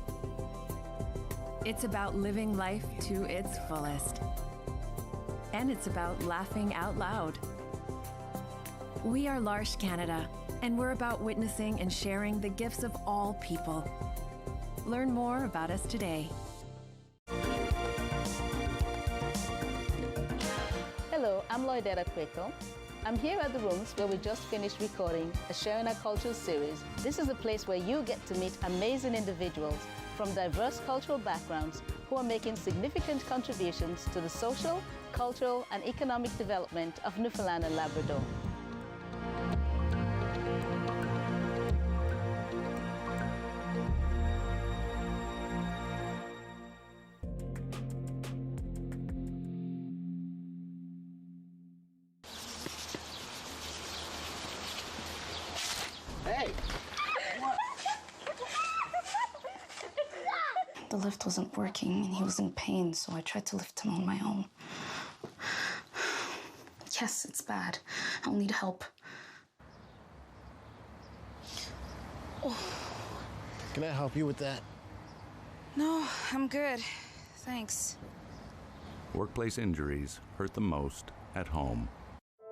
It's about living life to its fullest. And it's about laughing out loud. We are L'Arche Canada, and we're about witnessing and sharing the gifts of all people. Learn more about us today. Hello, I'm Lloydetta Quaco. I'm here at the rooms where we just finished recording a Sharing Our Culture series. This is a place where you get to meet amazing individuals from diverse cultural backgrounds who are making significant contributions to the social, cultural, and economic development of Newfoundland and Labrador. Hey! The lift wasn't working and he was in pain, so I tried to lift him on my own. Yes, it's bad. I'll need help. Can I help you with that? No, I'm good. Thanks. Workplace injuries hurt the most at home.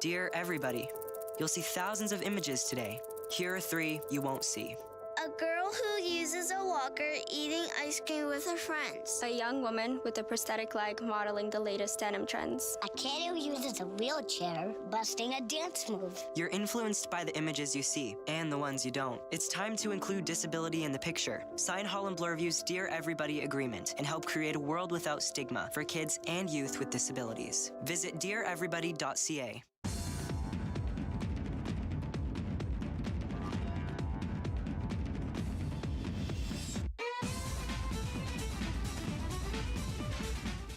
Dear everybody, you'll see thousands of images today. Here are 3 you won't see. A girl who uses uses a walker eating ice cream with her friends. A young woman with a prosthetic leg modeling the latest denim trends. A kid who uses a wheelchair busting a dance move. You're influenced by the images you see and the ones you don't. It's time to include disability in the picture. Sign Holland Bloorview's Dear Everybody Agreement and help create a world without stigma for kids and youth with disabilities. Visit deareverybody.ca.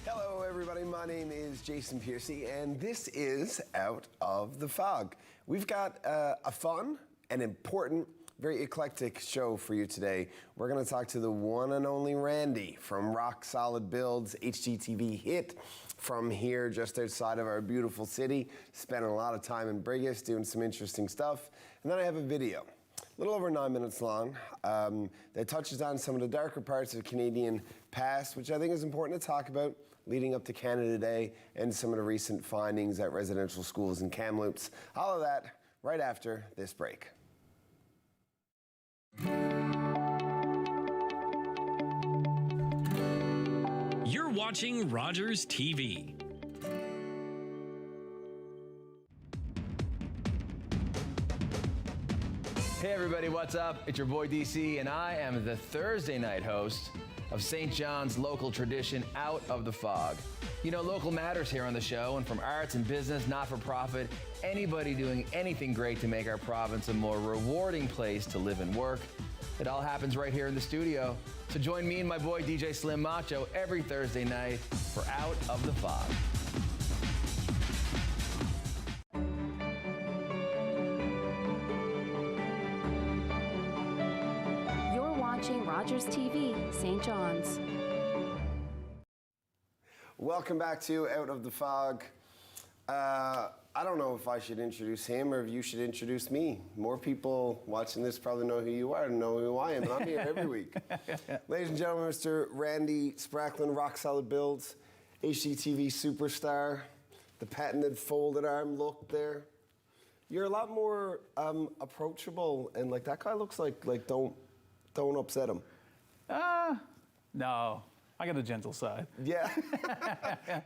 Hello, everybody. My name is Jason Piercy, and this is Out of the Fog. We've got a fun and important, very eclectic show for you today. We're going to talk to the one and only Randy from Rock Solid Builds, HGTV hit from here just outside of our beautiful city. Spending a lot of time in Brigus doing some interesting stuff. And then I have a video, a little over 9 minutes long, that touches on some of the darker parts of the Canadian past, which I think is important to talk about leading up to Canada Day and some of the recent findings at residential schools in Kamloops. All of that right after this break. You're watching Rogers TV. Hey everybody, what's up? It's your boy DC, and I am the Thursday night host of St. John's local tradition, Out of the Fog. You know, local matters here on the show, and from arts and business, not-for-profit, anybody doing anything great to make our province a more rewarding place to live and work. It all happens right here in the studio. So join me and my boy DJ Slim Macho every Thursday night for Out of the Fog. You're watching Rogers TV, St. John's. Welcome back to Out of the Fog. I don't know if I should introduce him or if you should introduce me. More people watching this probably know who you are and know who I am, and I'm here every week. Ladies and gentlemen, Mr. Randy Spracklin, Rock Solid Builds, HGTV superstar, the patented folded arm look there. You're a lot more approachable, and like that guy looks like don't upset him. No. I got a gentle side. Yeah.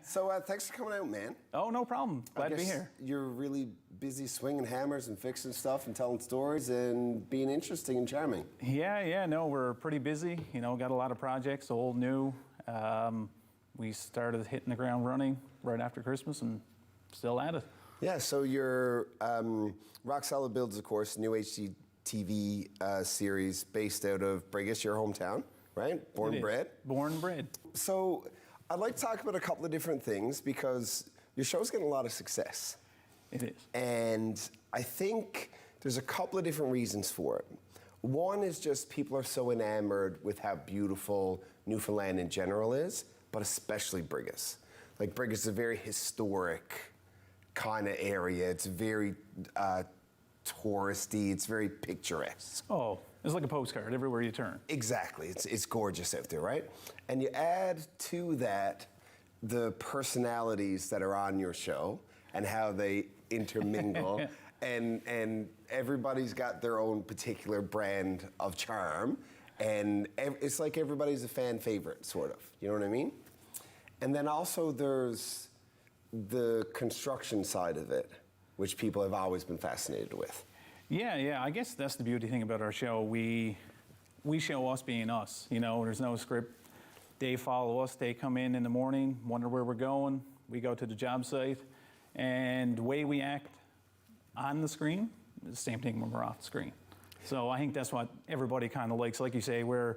So thanks for coming out, man. Oh, no problem. Glad to be here. You're really busy swinging hammers and fixing stuff and telling stories and being interesting and charming. Yeah, no, we're pretty busy. You know, got a lot of projects, old, new. We started hitting the ground running right after Christmas and still at it. Yeah, so your Rock Solid Builds, of course, new HGTV series based out of Brigus, your hometown. Right? Born and bred? Born and bred. So I'd like to talk about a couple of different things because your show's getting a lot of success. It is. And I think there's a couple of different reasons for it. One is just people are so enamored with how beautiful Newfoundland in general is, but especially Brigus. Like Brigus is a very historic kind of area. It's very touristy. It's very picturesque. Oh. It's like a postcard everywhere you turn. Exactly. It's gorgeous out there, right? And you add to that the personalities that are on your show and how they intermingle. and everybody's got their own particular brand of charm. And it's like everybody's a fan favorite, sort of. You know what I mean? And then also there's the construction side of it, which people have always been fascinated with. Yeah, I guess that's the beauty thing about our show. We show us being us. You know, there's no script. They follow us. They come in the morning, wonder where we're going. We go to the job site. And the way we act on the screen is the same thing when we're off the screen. So I think that's what everybody kind of likes. Like you say, we're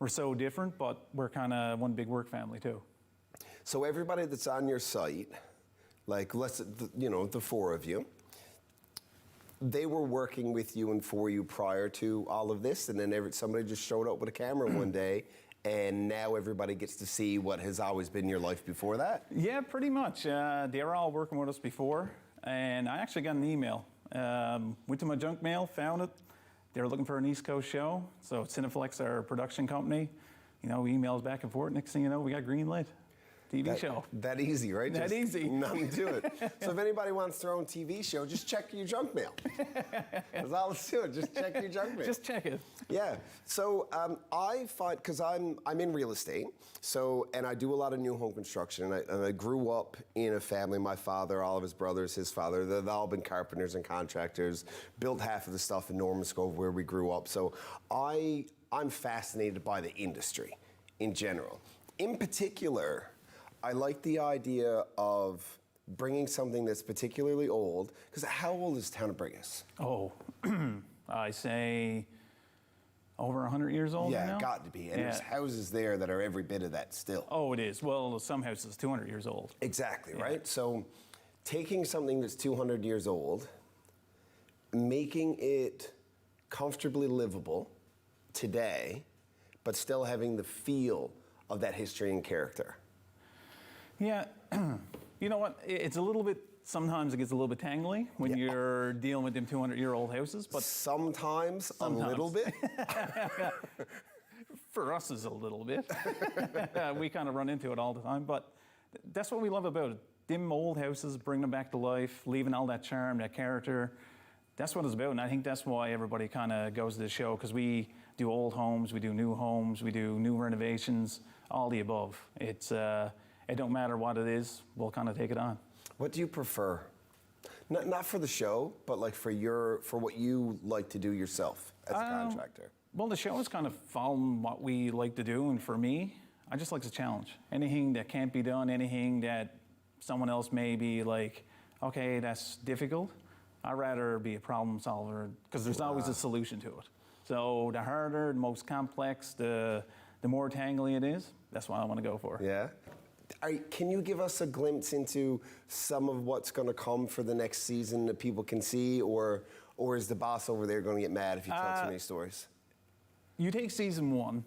so different, but we're kind of one big work family too. So everybody that's on your site, like the four of you, they were working with you and for you prior to all of this, and then somebody just showed up with a camera one day, and now everybody gets to see what has always been your life before that? Yeah, pretty much. They were all working with us before, and I actually got an email. Went to my junk mail, found it. They were looking for an East Coast show, so Cineflex, our production company, emails back and forth. Next thing you know, we got green lit. TV show. That easy, right? That easy. Nothing to it. So if anybody wants their own TV show, just check your junk mail. That's all it's doing. Just check your junk mail. Just check it. Yeah. So I find, because I'm in real estate, and I do a lot of new home construction, and I grew up in a family. My father, all of his brothers, his father, they've all been carpenters and contractors. Built half of the stuff in Norman's Cove where we grew up. So I'm fascinated by the industry in general. In particular, I like the idea of bringing something that's particularly old, because how old is the town of Brigus? Oh, I say over 100 years old now? Yeah, got to be. And there's houses there that are every bit of that still. Oh, it is. Well, some houses 200 years old. Exactly, right? So taking something that's 200 years old, making it comfortably livable today, but still having the feel of that history and character. Yeah, you know what? It's a little bit, sometimes it gets a little bit tangly when you're dealing with them 200-year-old houses, but sometimes a little bit. For us, is a little bit. We kind of run into it all the time, but that's what we love about it. Them old houses, bring them back to life, leaving all that charm, that character. That's what it's about, and I think that's why everybody kind of goes to the show, because we do old homes, we do new homes, we do new renovations, all the above. It don't matter what it is, we'll kind of take it on. What do you prefer? Not for the show, but like for what you like to do yourself as a contractor. Well, the show is kind of following what we like to do, and for me, I just like the challenge. Anything that can't be done, anything that someone else may be like, okay, that's difficult, I'd rather be a problem solver, because there's always a solution to it. So the harder, the most complex, the more tangly it is, that's what I want to go for. Yeah. Can you give us a glimpse into some of what's going to come for the next season that people can see, or is the boss over there going to get mad if you tell too many stories? You take season 1,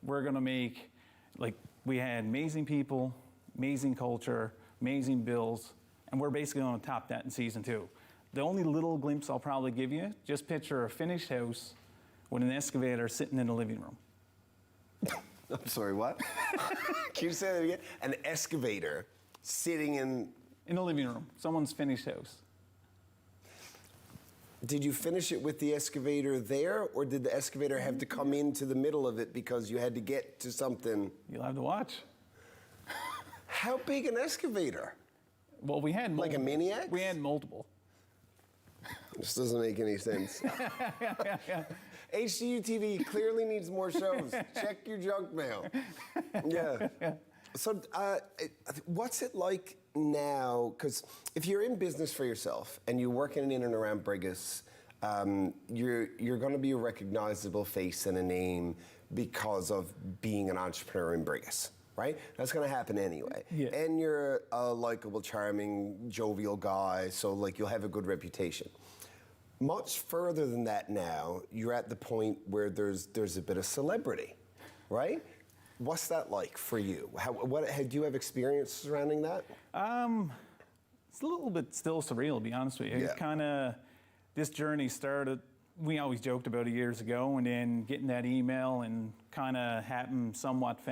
we're going to make, like, we had amazing people, amazing culture, amazing bills, and we're basically going to top that in season 2. The only little glimpse I'll probably give you, just picture a finished house with an excavator sitting in the living room. I'm sorry, what? Can you say that again? An excavator sitting in the living room, someone's finished house. Did you finish it with the excavator there, or did the excavator have to come into the middle of it because you had to get to something? You'll have to watch. How big an excavator? Well, we had multiple. Like a Maniac? We had multiple. This doesn't make any sense. HCU TV clearly needs more shows. Check your junk mail. Yeah. So what's it like now? Because if you're in business for yourself and you're working in and around Brigus, you're going to be a recognizable face and a name because of being an entrepreneur in Brigus, right? That's going to happen anyway. Yeah. And you're a likable, charming, jovial guy, so like you'll have a good reputation. Much further than that now, you're at the point where there's a bit of celebrity, right? What's that like for you? Do you have experience surrounding that? It's a little bit still surreal, to be honest with you. It's kind of, this journey started, we always joked about it years ago, and then getting that email and kind of happened somewhat fast.